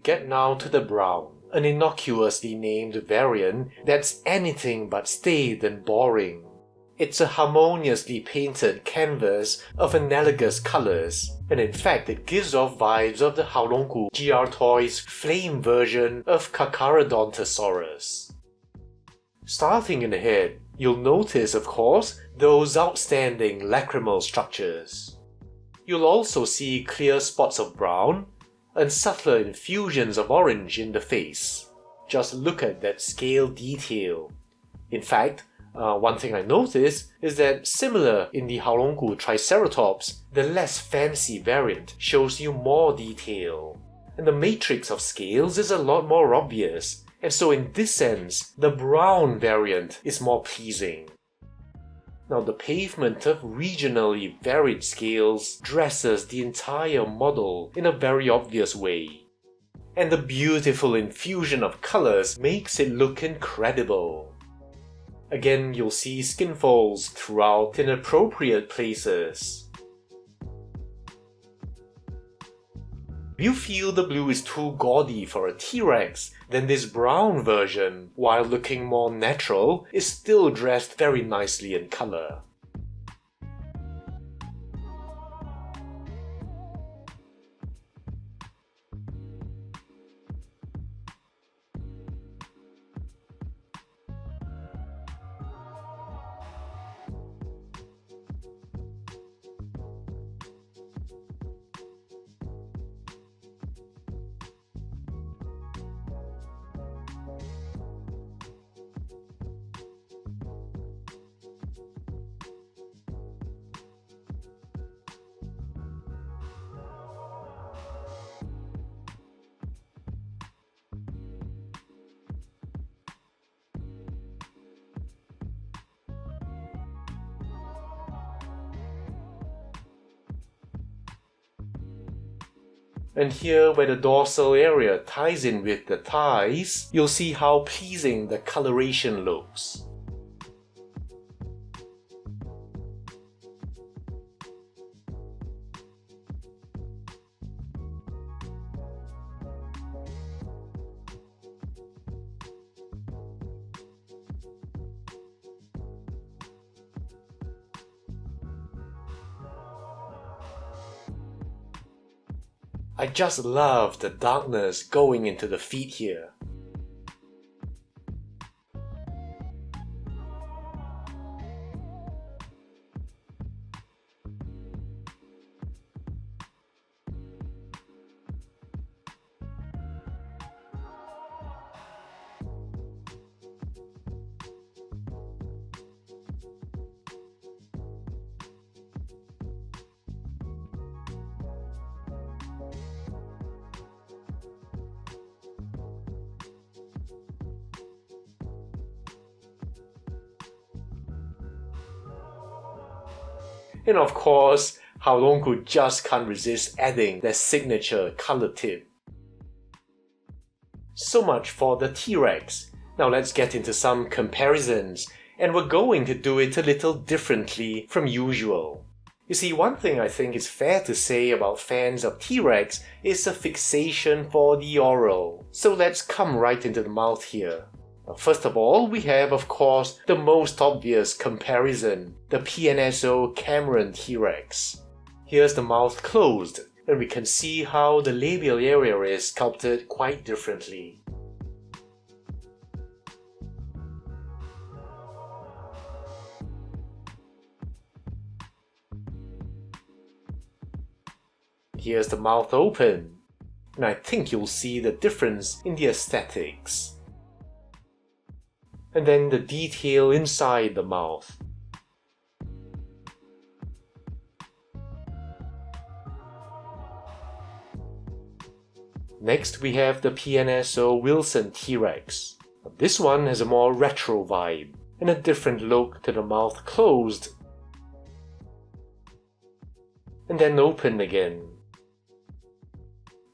get now to the brown, an innocuously named variant that's anything but staid and boring. It's a harmoniously painted canvas of analogous colors, and in fact it gives off vibes of the Haolonggood GR Toys flame version of Carcharodontosaurus. Starting in the head, you'll notice, of course, those outstanding lacrimal structures. You'll also see clear spots of brown and subtler infusions of orange in the face. Just look at that scale detail. In fact, one thing I noticed is that similar in the Haolonggood Triceratops, the less fancy variant shows you more detail. And the matrix of scales is a lot more obvious, and so in this sense, the brown variant is more pleasing. Now the pavement of regionally varied scales dresses the entire model in a very obvious way. And the beautiful infusion of colors makes it look incredible. Again, you'll see skin folds throughout in appropriate places. If you feel the blue is too gaudy for a T-Rex, then this brown version, while looking more natural, is still dressed very nicely in color. And here where the dorsal area ties in with the thighs, you'll see how pleasing the coloration looks. I just love the darkness going into the feet here. And of course, Haolonggood just can't resist adding their signature color tip. So much for the T-Rex. Now let's get into some comparisons, and we're going to do it a little differently from usual. You see, one thing I think is fair to say about fans of T-Rex is a fixation for the oral. So let's come right into the mouth here. First of all, we have, of course, the most obvious comparison, the PNSO Cameron T-Rex. Here's the mouth closed, and we can see how the labial area is sculpted quite differently. Here's the mouth open, and I think you'll see the difference in the aesthetics. And then the detail inside the mouth. Next we have the PNSO Wilson T-Rex. This one has a more retro vibe and a different look to the mouth closed and then open again.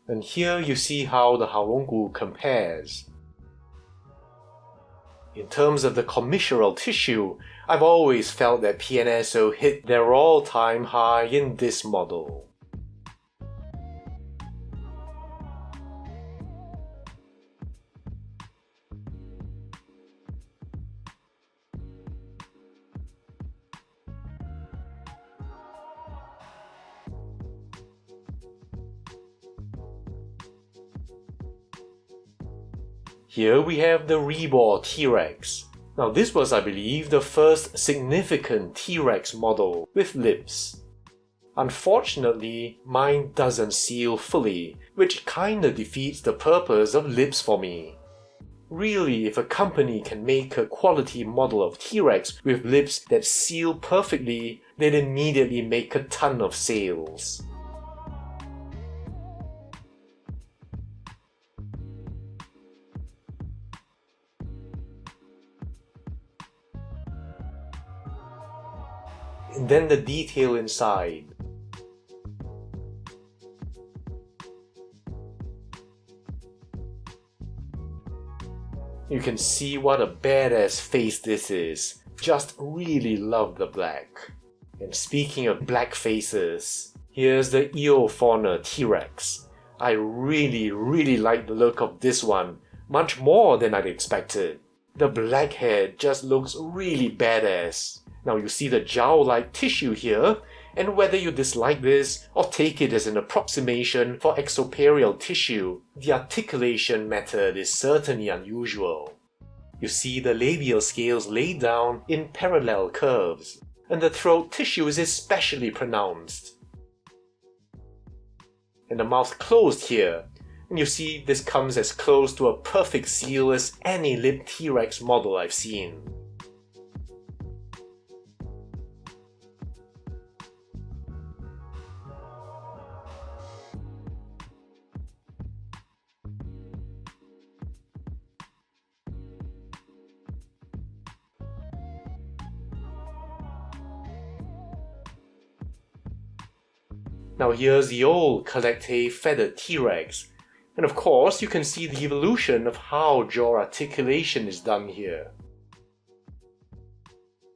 And here you see how the Haolonggood compares. In terms of the commissural tissue, I've always felt that PNSO hit their all-time high in this model. Here we have the Rebor T-Rex. Now this was, I believe, the first significant T-Rex model with lips. Unfortunately, mine doesn't seal fully, which kinda defeats the purpose of lips for me. Really, if a company can make a quality model of T-Rex with lips that seal perfectly, they'd immediately make a ton of sales. And then the detail inside. You can see what a badass face this is. Just really love the black. And speaking of black faces, here's the Eofauna T-Rex. I really like the look of this one, much more than I'd expected. The black head just looks really badass. Now you see the jowl-like tissue here, and whether you dislike this or take it as an approximation for exoperial tissue, the articulation method is certainly unusual. You see the labial scales laid down in parallel curves, and the throat tissue is especially pronounced. And the mouth closed here, and you see this comes as close to a perfect seal as any lip T-Rex model I've seen. Now here's the old collectae feathered T-Rex, and of course you can see the evolution of how jaw articulation is done here.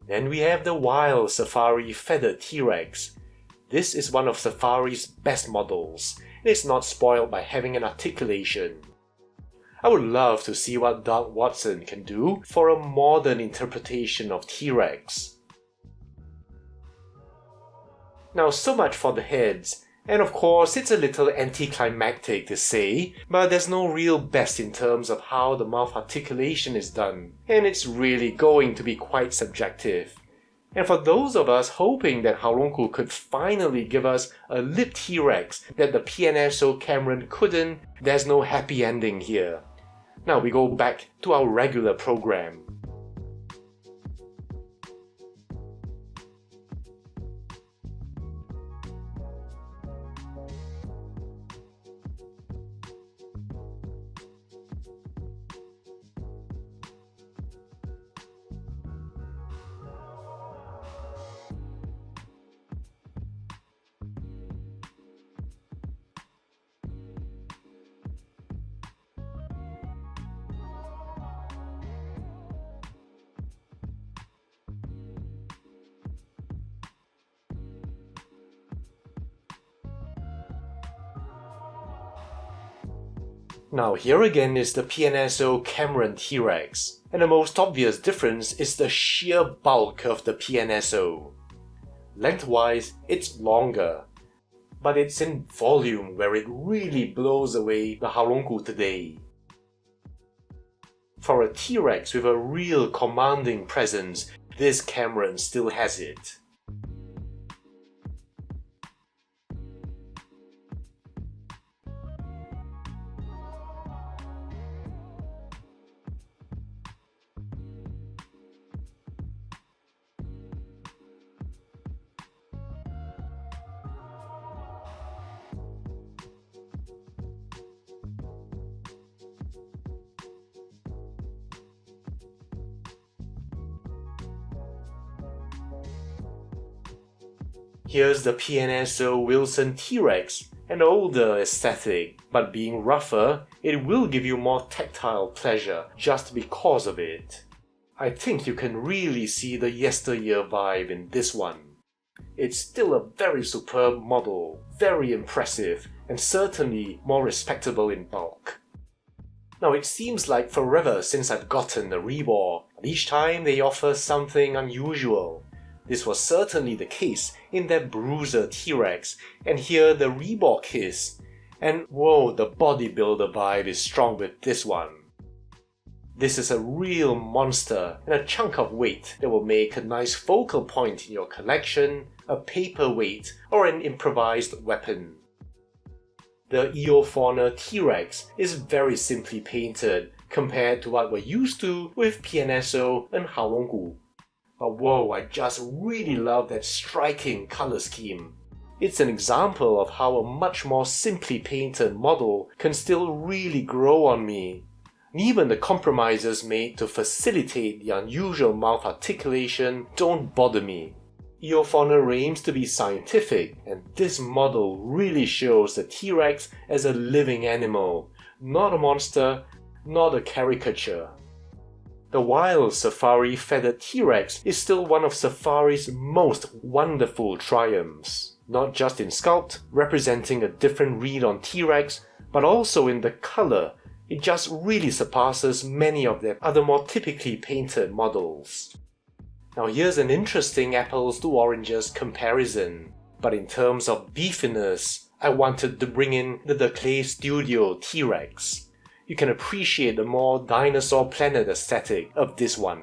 Then we have the wild safari feathered T-Rex. This is one of Safari's best models, and it's not spoiled by having an articulation. I would love to see what Doug Watson can do for a modern interpretation of T-Rex. Now so much for the heads, and of course it's a little anticlimactic to say, but there's no real best in terms of how the mouth articulation is done, and it's really going to be quite subjective. And for those of us hoping that Haolonggood could finally give us a lip T-Rex that the PNSO Cameron couldn't, there's no happy ending here. Now we go back to our regular program. Now here again is the PNSO Cameron T-Rex, and the most obvious difference is the sheer bulk of the PNSO. Lengthwise, it's longer, but it's in volume where it really blows away the Haolonggood today. For a T-Rex with a real commanding presence, this Cameron still has it. Here's the PNSO Wilson T-Rex, an older aesthetic, but being rougher, it will give you more tactile pleasure just because of it. I think you can really see the yesteryear vibe in this one. It's still a very superb model, very impressive, and certainly more respectable in bulk. Now it seems like forever since I've gotten a Rebor, but each time they offer something unusual. This was certainly the case in that Bruiser T-Rex, and here the Rebor Kiss. And whoa, the bodybuilder vibe is strong with this one. This is a real monster and a chunk of weight that will make a nice focal point in your collection, a paperweight, or an improvised weapon. The Eofauna T-Rex is very simply painted compared to what we're used to with PNSO and Haolonggood. But whoa, I just really love that striking color scheme. It's an example of how a much more simply painted model can still really grow on me. And even the compromises made to facilitate the unusual mouth articulation don't bother me. Eofauna aims to be scientific, and this model really shows the T-Rex as a living animal, not a monster, not a caricature. The wild safari feathered T-Rex is still one of safari's most wonderful triumphs, not just in sculpt, representing a different read on T-Rex, but also in the color. It just really surpasses many of their other more typically painted models. Now here's an interesting apples to oranges comparison, but in terms of beefiness, I wanted to bring in the Clay Studio T-Rex. You can appreciate the more dinosaur planet aesthetic of this one.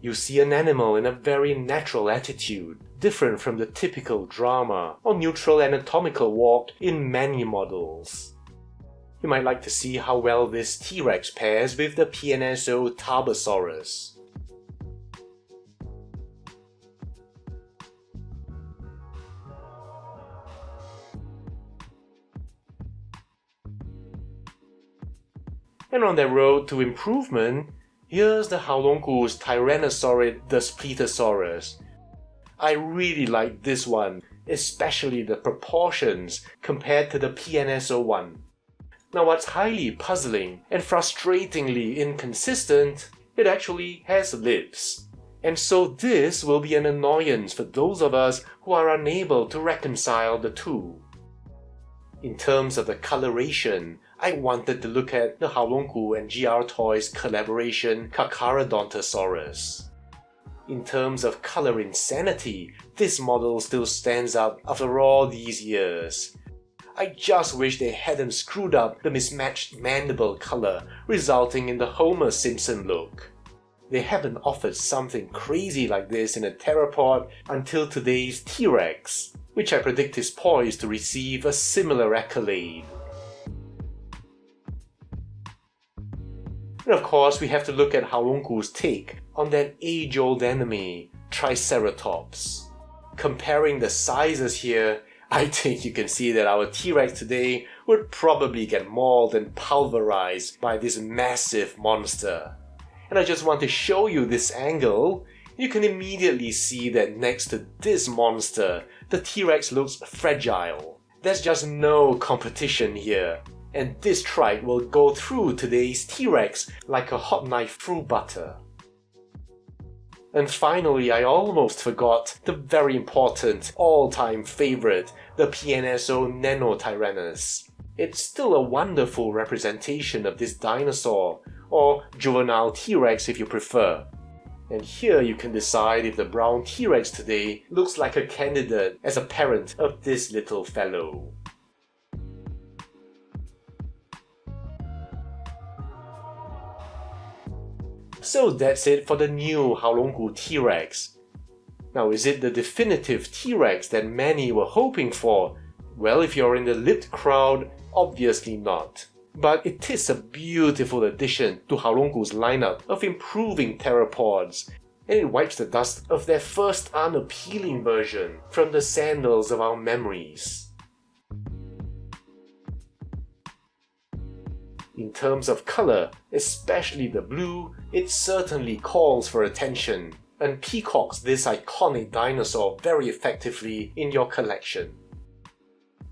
You see an animal in a very natural attitude, different from the typical drama or neutral anatomical walk in many models. You might like to see how well this T-Rex pairs with the PNSO Tarbosaurus. And on their road to improvement, here's the Haolonggood's Tyrannosaurus the Spletosaurus. I really like this one, especially the proportions compared to the PNSO one. Now what's highly puzzling and frustratingly inconsistent, it actually has lips. And so this will be an annoyance for those of us who are unable to reconcile the two. In terms of the coloration, I wanted to look at the Haolonggood and GR Toys collaboration Carcharodontosaurus. In terms of color insanity, this model still stands out after all these years. I just wish they hadn't screwed up the mismatched mandible color, resulting in the Homer Simpson look. They haven't offered something crazy like this in a theropod until today's T-Rex, which I predict is poised to receive a similar accolade. And of course, we have to look at Haolonggood's take on that age-old enemy, Triceratops. Comparing the sizes here, I think you can see that our T-Rex today would probably get mauled and pulverized by this massive monster. And I just want to show you this angle. You can immediately see that next to this monster, the T-Rex looks fragile. There's just no competition here. And this trike will go through today's T-Rex like a hot knife through butter. And finally, I almost forgot the very important all-time favorite, the PNSO Nanotyrannus. It's still a wonderful representation of this dinosaur, or juvenile T-Rex if you prefer. And here you can decide if the brown T-Rex today looks like a candidate as a parent of this little fellow. So that's it for the new Haolonggood T-Rex. Now, is it the definitive T-Rex that many were hoping for? Well, if you're in the lipped crowd, obviously not. But it is a beautiful addition to Haolonggood's lineup of improving theropods, and it wipes the dust of their first unappealing version from the sandals of our memories. In terms of color, especially the blue, it certainly calls for attention and peacocks this iconic dinosaur very effectively in your collection.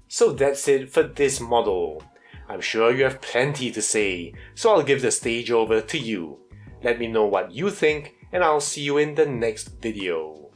So that's it for this model. I'm sure you have plenty to say, so I'll give the stage over to you. Let me know what you think, and I'll see you in the next video.